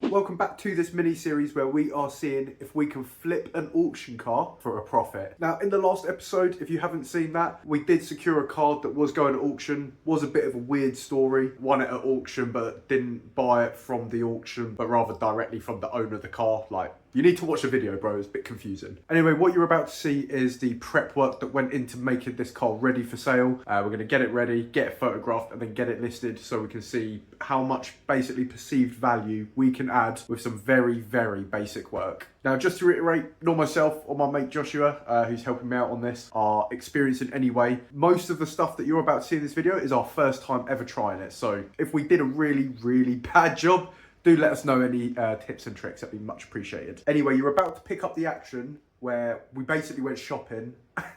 Welcome back to this mini-series where we are seeing if we can flip an auction car for a profit. Now, in the last episode, if you haven't seen that, we did secure a card that was going to auction. Was a bit of a weird story. Won it at auction, but didn't buy it from the auction, but rather directly from the owner of the car. Like, you need to watch the video, bro. It's a bit confusing. Anyway, what you're about to see is the prep work that went into making this car ready for sale. We're going to get it ready, get it photographed, and then get it listed so we can see how much basically perceived value we can add with some very, very basic work. Now, just to reiterate, nor myself or my mate Joshua, who's helping me out on this, are experienced in any way. Most of the stuff that you're about to see in this video is our first time ever trying it. So if we did a really, really bad job, do let us know any tips and tricks. That'd be much appreciated. Anyway, you're about to pick up the action where we basically went shopping,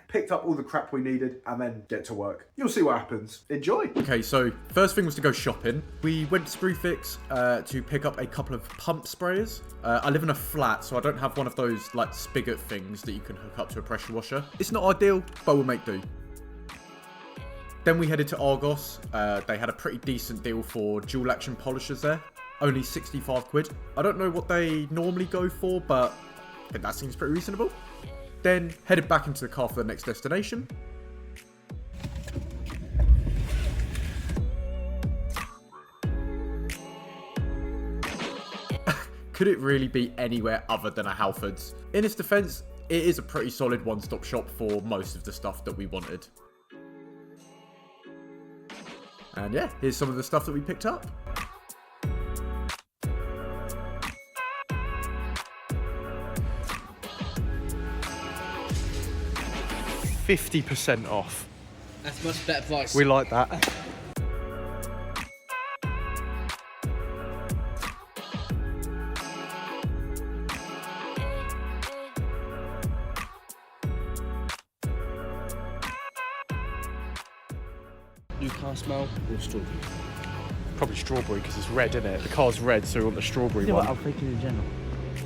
picked up all the crap we needed, and then get to work. You'll see what happens. Enjoy. Okay, so first thing was to go shopping. We went to Screwfix to pick up a couple of pump sprayers. I live in a flat, so I don't have one of those like spigot things that you can hook up to a pressure washer. It's not ideal, but we'll make do. Then we headed to Argos. They had a pretty decent deal for dual action polishers there. Only 65 quid. I don't know what they normally go for, but I think that seems pretty reasonable. Then headed back into the car for the next destination. Could it really be anywhere other than a Halfords? In its defense, it is a pretty solid one-stop shop for most of the stuff that we wanted. And yeah, here's some of the stuff that we picked up. 50% off. That's a much better price. We like that. New car smell or strawberry? Probably strawberry because it's red, isn't it? The car's red, so we want the strawberry one. I'm thinking in general.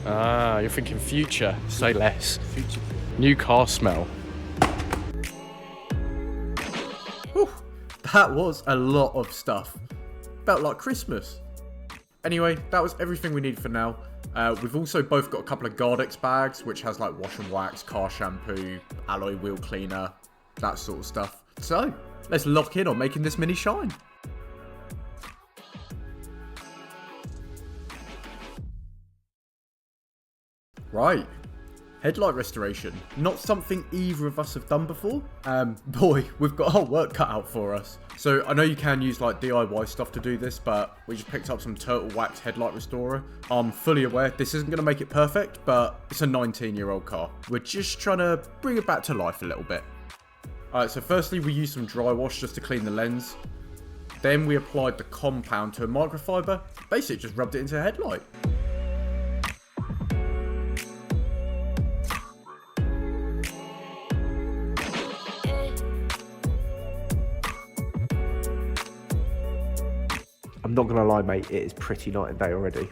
Ah, you're thinking future. Say less. Future. New car smell. Whew, that was a lot of stuff. Felt like Christmas. Anyway, that was everything we needed for now. We've also both got a couple of Gardex bags, which has like wash and wax, car shampoo, alloy wheel cleaner, that sort of stuff. So, let's lock in on making this mini shine. Right, headlight restoration. Not something either of us have done before. Boy, we've got our work cut out for us. So I know you can use like DIY stuff to do this, but we just picked up some Turtle Wax headlight restorer. I'm fully aware this isn't going to make it perfect, but it's a 19-year-old car. We're just trying to bring it back to life a little bit. Alright, so firstly we used some dry wash just to clean the lens. Then we applied the compound to a microfiber. Basically just rubbed it into the headlight. I'm not gonna lie, mate, it is pretty night and day already.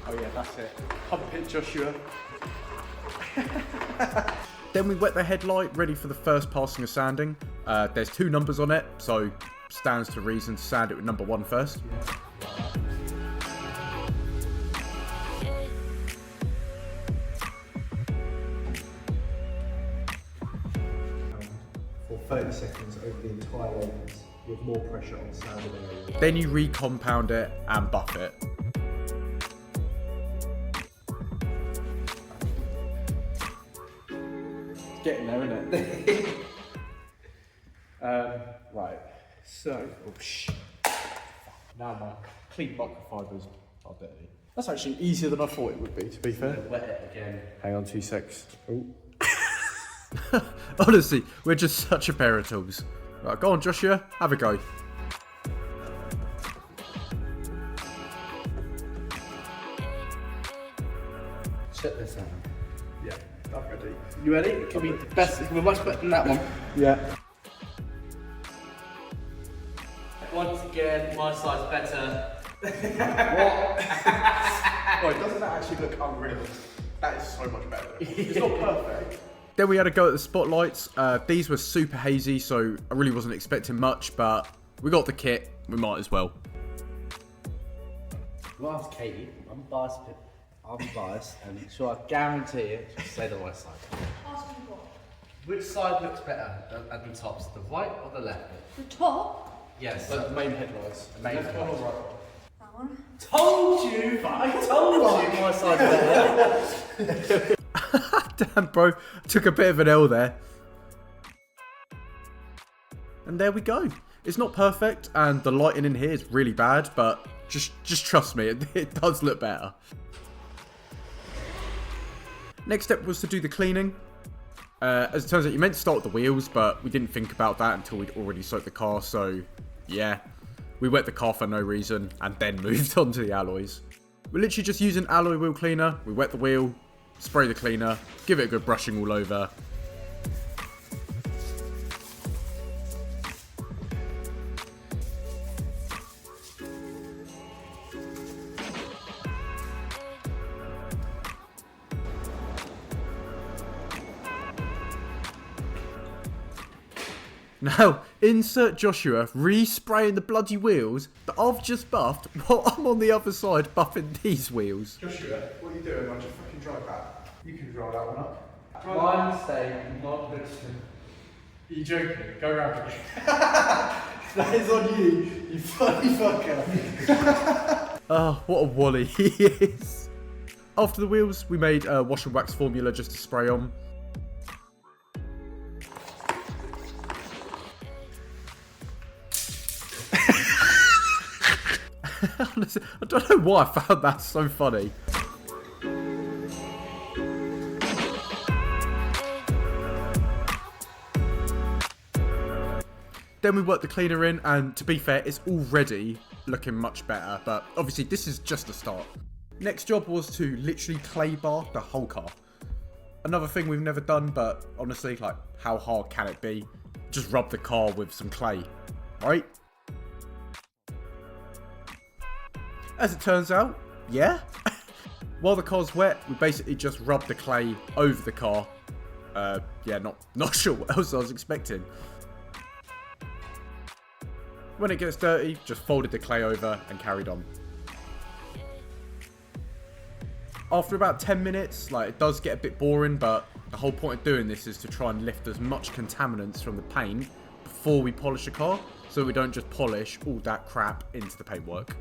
Oh yeah, that's it. Pump it, Joshua. Then we wet the headlight, ready for the first passing of sanding. There's 2 numbers on it, so stands to reason to sand it with number 1 first. For 30 seconds over the entire lens with more pressure on the sanded area. Then you re-compound it and buff it. It's getting there, isn't it? Right, so, now my clean microfibers are dirty. That's actually easier than I thought it would be, to be fair. Wet it again. Hang on 2 secs. Oh. Honestly, we're just such a pair of tools. Right, go on, Joshua, have a go. Check this out. Yeah, I'm ready. You ready? It could be the best. It could be much better than that one. Yeah. Once again, my side's better. What? Right, doesn't that actually look unreal? That is so much better. It's not perfect, Then we had a go at the spotlights. These were super hazy, so I really wasn't expecting much, but we got the kit. We might as well. Well, ask Katie. I'm biased, and so I guarantee it. She'll say the right side. Ask me what? Which side looks better at the tops, the right or the left? The top? Yes. The main headlights. The main Left one or headlights. right? That one. Told you! I told you my side's better. Damn, bro. Took a bit of an L there. And there we go. It's not perfect, and the lighting in here is really bad, but just trust me, it does look better. Next step was to do the cleaning. As it turns out, you meant to start with the wheels, but we didn't think about that until we'd already soaked the car, so yeah. We wet the car for no reason, and then moved on to the alloys. We're literally just using alloy wheel cleaner. We wet the wheel, spray the cleaner, give it a good brushing all over. Now, insert Joshua re-spraying the bloody wheels that I've just buffed while I'm on the other side buffing these wheels. Joshua, what are you doing? I just fucking drive that. You can drive that one up. My mistake, not Brixton. Are you joking? Go round again. That is on you, you funny fucker. Oh, what a wally he is. After the wheels, we made a wash and wax formula just to spray on. Honestly, I don't know why I found that so funny. Then we worked the cleaner in, and to be fair, it's already looking much better, but obviously this is just a start. Next job was to literally clay bar the whole car. Another thing we've never done, but honestly, like, how hard can it be? Just rub the car with some clay, right? As it turns out, yeah. While the car's wet, we basically just rub the clay over the car. Yeah, not sure what else I was expecting. When it gets dirty, just folded the clay over and carried on. After about 10 minutes, like, it does get a bit boring, but the whole point of doing this is to try and lift as much contaminants from the paint before we polish the car, so we don't just polish all that crap into the paintwork.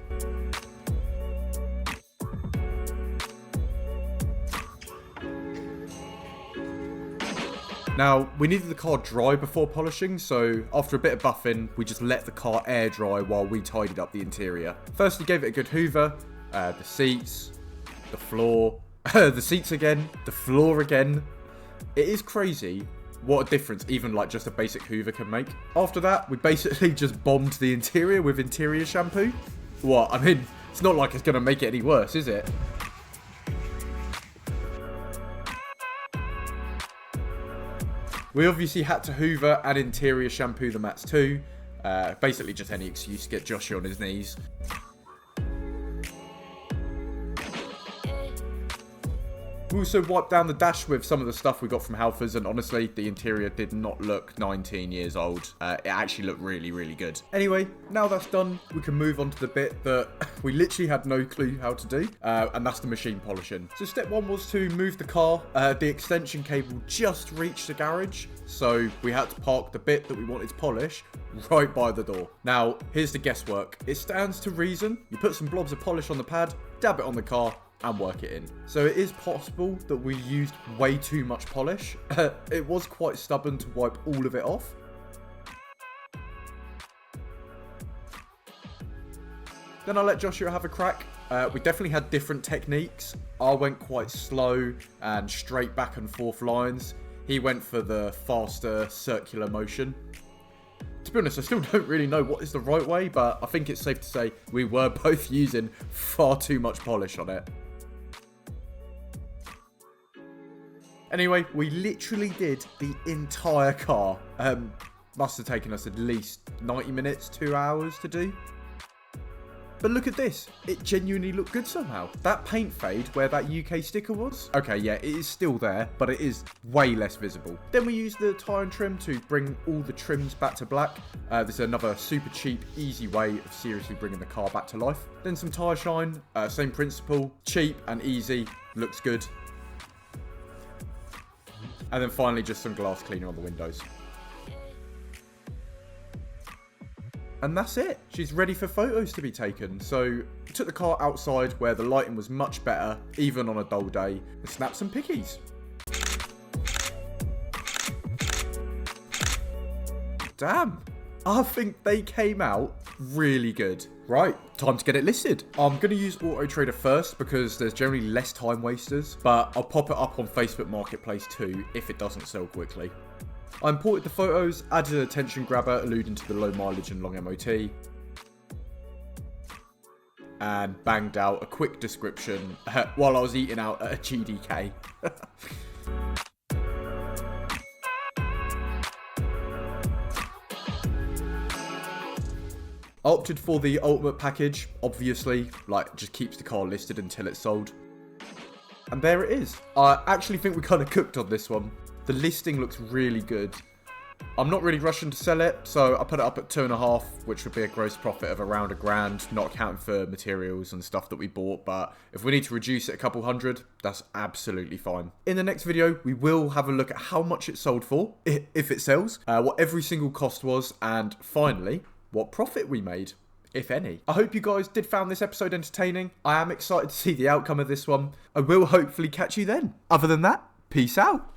Now, we needed the car dry before polishing, so after a bit of buffing, we just let the car air dry while we tidied up the interior. First, we gave it a good hoover, the seats, the floor, the seats again, the floor again. It is crazy what a difference even like just a basic hoover can make. After that, we basically just bombed the interior with interior shampoo. What? I mean, it's not like it's going to make it any worse, is it? We obviously had to hoover and interior shampoo the mats too. Basically just any excuse to get Joshua on his knees. We also wiped down the dash with some of the stuff we got from Halfers, and honestly, the interior did not look 19 years old. It actually looked really, really good. Anyway, now that's done, we can move on to the bit that we literally had no clue how to do, and that's the machine polishing. So step one was to move the car. The extension cable just reached the garage, so we had to park the bit that we wanted to polish right by the door. Now, here's the guesswork. It stands to reason. You put some blobs of polish on the pad, dab it on the car, and work it in. So it is possible that we used way too much polish. It was quite stubborn to wipe all of it off. Then I let Joshua have a crack. We definitely had different techniques. I went quite slow and straight back and forth lines. He went for the faster circular motion. To be honest, I still don't really know what is the right way, but I think it's safe to say we were both using far too much polish on it. Anyway, we literally did the entire car. Must have taken us at least 90 minutes, 2 hours to do. But look at this, it genuinely looked good somehow. That paint fade where that UK sticker was, okay, yeah, it is still there, but it is way less visible. Then we used the tire and trim to bring all the trims back to black. This is another super cheap, easy way of seriously bringing the car back to life. Then some tire shine, same principle, cheap and easy, looks good. And then finally just some glass cleaner on the windows. And that's it. She's ready for photos to be taken. So took the car outside where the lighting was much better, even on a dull day, and snapped some pickies. Damn, I think they came out really good. Right, time to get it listed. I'm going to use Auto Trader first because there's generally less time wasters, but I'll pop it up on Facebook Marketplace too if it doesn't sell quickly. I imported the photos, added an attention grabber alluding to the low mileage and long MOT, and banged out a quick description while I was eating out at a GDK. I opted for the ultimate package, obviously, like just keeps the car listed until it's sold. And there it is. I actually think we kind of cooked on this one. The listing looks really good. I'm not really rushing to sell it, so I put it up at 2.5, which would be a gross profit of around £1,000, not accounting for materials and stuff that we bought, but if we need to reduce it a couple hundred, that's absolutely fine. In the next video, we will have a look at how much it sold for, if it sells, what every single cost was, and finally, what profit we made, if any. I hope you guys did find this episode entertaining. I am excited to see the outcome of this one. I will hopefully catch you then. Other than that, peace out.